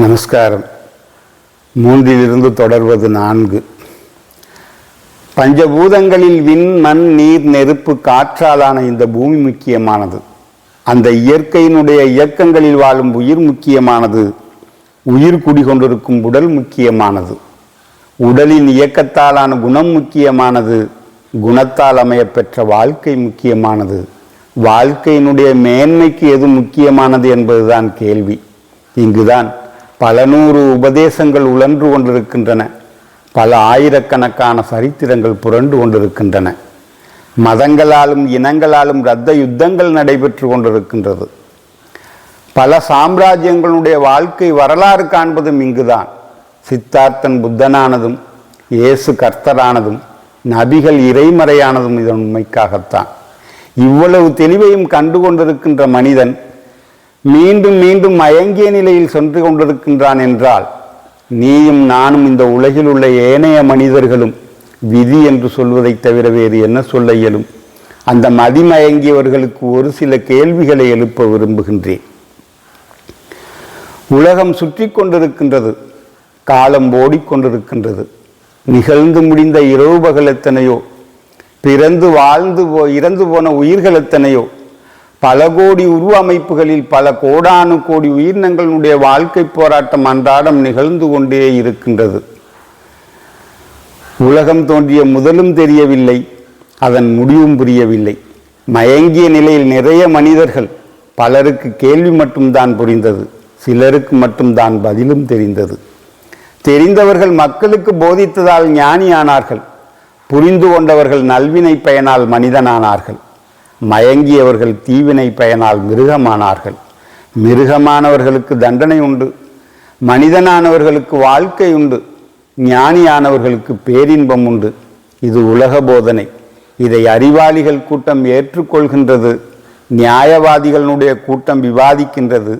நமஸ்காரம். 3 தொடர்வது 4. பஞ்சபூதங்களில் விண், மண், நீர், நெருப்பு, காற்றாலான இந்த பூமி முக்கியமானது. அந்த இயற்கையினுடைய இயக்கங்களில் வாழும் உயிர் முக்கியமானது. உயிர் குடிகொண்டிருக்கும் உடல் முக்கியமானது. உடலின் இயக்கத்தாலான குணம் முக்கியமானது. குணத்தால் அமையப்பெற்ற வாழ்க்கை முக்கியமானது. வாழ்க்கையினுடைய மேன்மைக்கு எது முக்கியமானது என்பதுதான் கேள்வி. இங்குதான் பல நூறு உபதேசங்கள் உழன்று கொண்டிருக்கின்றன. பல ஆயிரக்கணக்கான சரித்திரங்கள் புரண்டு கொண்டிருக்கின்றன. மதங்களாலும் இனங்களாலும் இரத்த யுத்தங்கள் நடைபெற்று கொண்டிருக்கின்றது. பல சாம்ராஜ்யங்களுடைய வாழ்க்கை வரலாறு காண்பதும் இங்குதான். சித்தார்த்தன் புத்தனானதும் இயேசு கர்த்தரானதும் நபிகள் இறைமறையானதும் இதன் உண்மைக்காகத்தான். இவ்வளவு தெளிவையும் கண்டு கொண்டிருக்கின்ற மனிதன் மீண்டும் மீண்டும் மயங்கிய நிலையில் சென்று கொண்டிருக்கின்றான் என்றால், நீயும் நானும் இந்த உலகில் உள்ள ஏனைய மனிதர்களும் விதி என்று சொல்வதைத் தவிர வேறு என்ன சொல்ல இயலும்? அந்த மதிமயங்கியவர்களுக்கு ஒரு சில கேள்விகளை எழுப்ப விரும்புகின்றேன். உலகம் சுற்றி கொண்டிருக்கின்றது. காலம் ஓடிக்கொண்டிருக்கின்றது. நிகழ்ந்து முடிந்த இரவு பகல் எத்தனையோ, பிறந்து வாழ்ந்து இறந்து போன உயிர்கள் எத்தனையோ, பல கோடி உருவ அமைப்புகளில் பல கோடானு கோடி உயிரினங்களுடைய வாழ்க்கை போராட்டம் அன்றாடம் நிகழ்ந்து கொண்டே இருக்கின்றது. உலகம் தோன்றிய முதலும் தெரியவில்லை, அதன் முடிவும் புரியவில்லை. மயங்கிய நிலையில் நிறைய மனிதர்கள். பலருக்கு கேள்வி மட்டும்தான் புரிந்தது, சிலருக்கு மட்டும்தான் பதிலும் தெரிந்தது. தெரிந்தவர்கள் மக்களுக்கு போதித்ததால் ஞானியானார்கள். புரிந்து கொண்டவர்கள் நல்வினை பயனால் மனிதனானார்கள். மயங்கியவர்கள் தீவினை பயனால் மிருகமானார்கள். மிருகமானவர்களுக்கு தண்டனை உண்டு. மனிதனானவர்களுக்கு வாழ்க்கை உண்டு. ஞானியானவர்களுக்கு பேரின்பம் உண்டு. இது உலக போதனை. இதை அறிவாளிகள் கூட்டம் ஏற்றுக்கொள்கின்றது. நியாயவாதிகளுடைய கூட்டம் விவாதிக்கின்றது.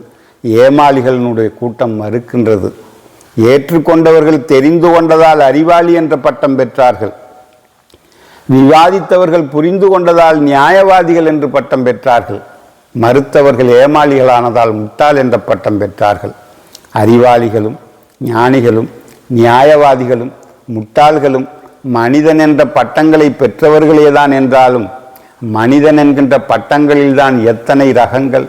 ஏமாளிகளுடைய கூட்டம் மறுக்கின்றது. ஏற்றுக்கொண்டவர்கள் தெரிந்து கொண்டதால் அறிவாளி என்ற பட்டம் பெற்றார்கள். விவாதித்தவர்கள் புரிந்து கொண்டதால் நியாயவாதிகள் என்று பட்டம் பெற்றார்கள். மறுத்தவர்கள் ஏமாளிகளானதால் முட்டாள் என்ற பட்டம் பெற்றார்கள். அறிவாளிகளும் ஞானிகளும் நியாயவாதிகளும் முட்டாள்களும் மனிதன் என்ற பட்டங்களை பெற்றவர்களேதான் என்றாலும், மனிதன் என்கின்ற பட்டங்களில்தான் எத்தனை ரகங்கள்,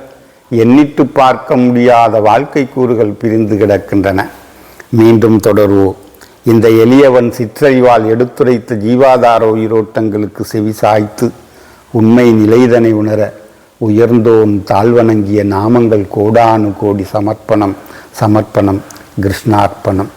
எண்ணிட்டு பார்க்க முடியாத வாழ்க்கை கூறுகள் பிரிந்து கிடக்கின்றன. மீண்டும் தொடர்வோம். இந்த எளியவன் சிற்றறிவால் எடுத்துரைத்த ஜீவாதார உயிரோட்டங்களுக்கு செவி சாய்த்து உண்மை நிலைதனை உணர உயர்ந்தோன் தாழ்வணங்கிய நாமங்கள் கோடானு கோடி சமர்ப்பணம். கிருஷ்ணார்ப்பணம்.